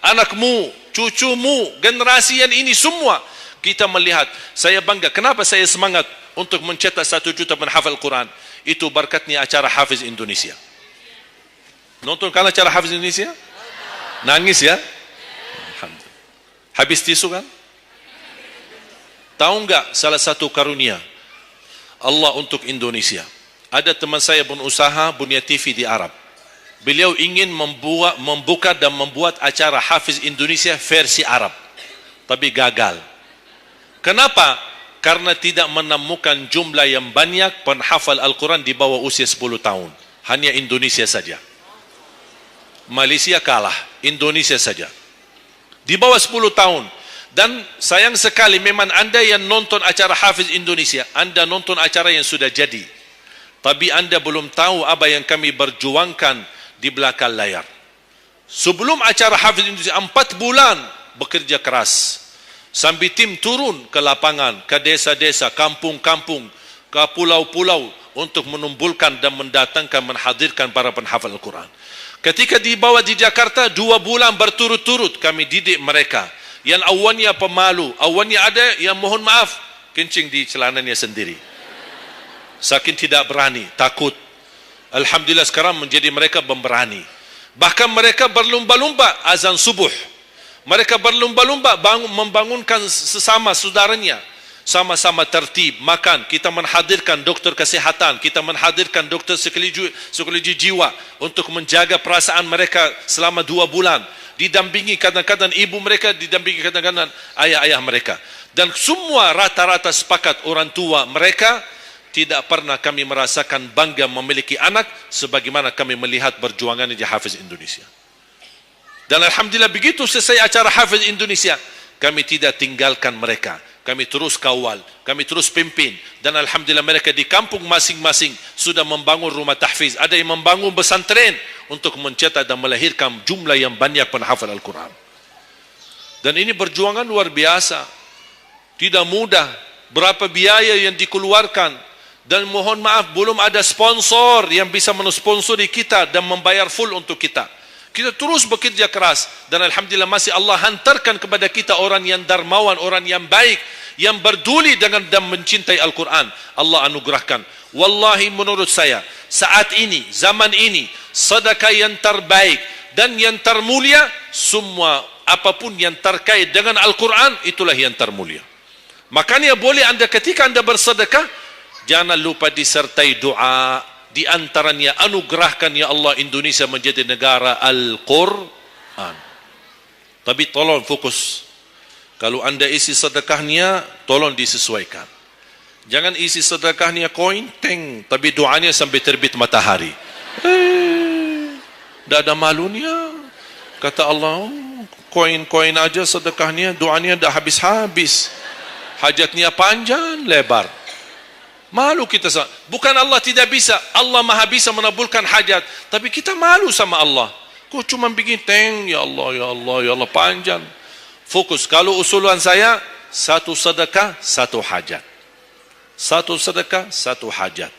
anakmu, cucumu, generasi yang ini semua. Kita melihat, saya bangga. Kenapa saya semangat untuk mencetak 1 juta penghafal Al-Quran? Itu berkatnya acara Hafiz Indonesia. Nonton kan acara Hafiz Indonesia? Nangis ya? Alhamdulillah. Habis tisu kan? Tahu enggak salah satu karunia Allah untuk Indonesia? Ada teman saya berusaha Bunia TV di Arab. Beliau ingin membuka dan membuat acara Hafiz Indonesia versi Arab, tapi gagal. Kenapa? Karena tidak menemukan jumlah yang banyak penghafal Al-Quran di bawah usia 10 tahun. Hanya Indonesia saja. Malaysia kalah, Indonesia saja. Di bawah 10 tahun. Dan sayang sekali memang anda yang nonton acara Hafiz Indonesia, anda nonton acara yang sudah jadi. Tapi anda belum tahu apa yang kami berjuangkan di belakang layar. Sebelum acara Hafiz Indonesia 4 bulan bekerja keras. Sambil tim turun ke lapangan, ke desa-desa, kampung-kampung, ke pulau-pulau untuk menumbulkan dan mendatangkan, menghadirkan para penghafal Al-Quran. Ketika dibawa di Jakarta 2 bulan berturut-turut kami didik mereka. Yang awalnya pemalu, awalnya ada yang mohon maaf kencing di celananya sendiri. Saking tidak berani, takut. Alhamdulillah sekarang menjadi mereka pemberani. Bahkan mereka berlumba-lumba azan subuh. Mereka berlumba-lumba membangunkan sesama saudaranya. Sama-sama tertib, makan. Kita menghadirkan dokter kesehatan, kita menghadirkan dokter psikologi jiwa untuk menjaga perasaan mereka selama 2 bulan. Didampingi kadang-kadang ibu mereka, didampingi kadang-kadang ayah-ayah mereka. Dan semua rata-rata sepakat orang tua mereka, tidak pernah kami merasakan bangga memiliki anak sebagaimana kami melihat perjuangan di Hafiz Indonesia. Dan alhamdulillah begitu selesai acara Hafiz Indonesia, kami tidak tinggalkan mereka. Kami terus kawal, kami terus pimpin. Dan alhamdulillah mereka di kampung masing-masing sudah membangun rumah tahfiz. Ada yang membangun pesantren untuk mencetak dan melahirkan jumlah yang banyak penghafal Al-Quran. Dan ini perjuangan luar biasa. Tidak mudah. Berapa biaya yang dikeluarkan. Dan mohon maaf, belum ada sponsor yang bisa mensponsori kita dan membayar full untuk kita. Kita terus bekerja keras dan alhamdulillah masih Allah hantarkan kepada kita orang yang dermawan, orang yang baik, yang berduli dengan dan mencintai Al-Quran. Allah anugerahkan. Wallahi menurut saya, saat ini, zaman ini, sedekah yang terbaik dan yang termulia, semua apapun yang terkait dengan Al-Quran, itulah yang termulia. Makanya boleh anda ketika anda bersedekah, jangan lupa disertai doa. Di antaranya anugerahkan ya Allah Indonesia menjadi negara Al-Quran. Tapi tolong fokus. Kalau anda isi sedekahnya, tolong disesuaikan. Jangan isi sedekahnya koin, teng, tapi doanya sampai terbit matahari. Tidak ada malunya. Kata Allah, koin-koin aja sedekahnya, doanya dah habis-habis. Hajatnya panjang, lebar. Malu kita. Bukan Allah tidak bisa. Allah maha bisa menabulkan hajat. Tapi kita malu sama Allah. Kok cuma bikin teng, ya Allah, ya Allah, ya Allah, panjang. Fokus. Kalau usulan saya, satu sedekah, satu hajat. Satu sedekah, satu hajat.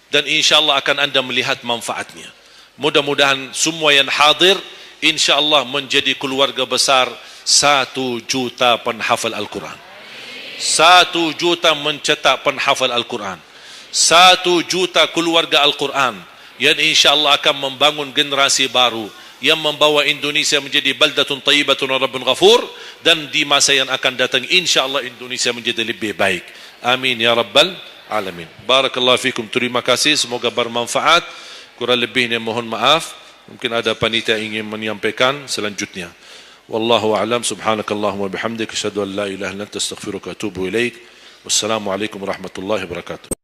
Dan insyaAllah akan anda melihat manfaatnya. Mudah-mudahan semua yang hadir, insyaAllah menjadi keluarga besar 1 juta penghafal Al-Quran. 1 juta mencetak penghafal Al-Quran. 1 juta keluarga Al-Quran yang insyaAllah akan membangun generasi baru yang membawa Indonesia menjadi baldatun tayyibatun rabbun ghafur, dan di masa yang akan datang insyaAllah Indonesia menjadi lebih baik. Amin ya rabbal alamin. Barakallahu fikum. Terima kasih, semoga bermanfaat. Kurang lebihnya mohon maaf. Mungkin ada panitia ingin menyampaikan selanjutnya. Wallahu a'lam. Subhanakallahumma bihamdika asyhadu an la ilaha illa anta astaghfiruka wa atubu ilaik. Wassalamualaikum warahmatullahi wabarakatuh.